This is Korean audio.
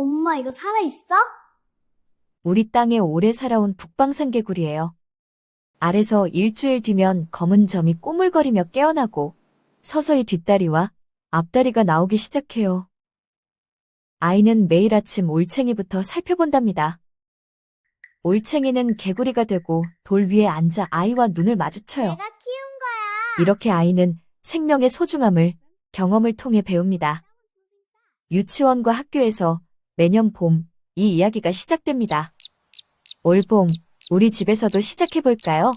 엄마, 이거 살아있어? 우리 땅에 오래 살아온 북방산개구리예요. 알에서 일주일 뒤면 검은 점이 꼬물거리며 깨어나고 서서히 뒷다리와 앞다리가 나오기 시작해요. 아이는 매일 아침 올챙이부터 살펴본답니다. 올챙이는 개구리가 되고 돌 위에 앉아 아이와 눈을 마주쳐요. 내가 키운 거야. 이렇게 아이는 생명의 소중함을 경험을 통해 배웁니다. 유치원과 학교에서 매년 봄, 이 이야기가 시작됩니다. 올봄, 우리 집에서도 시작해볼까요?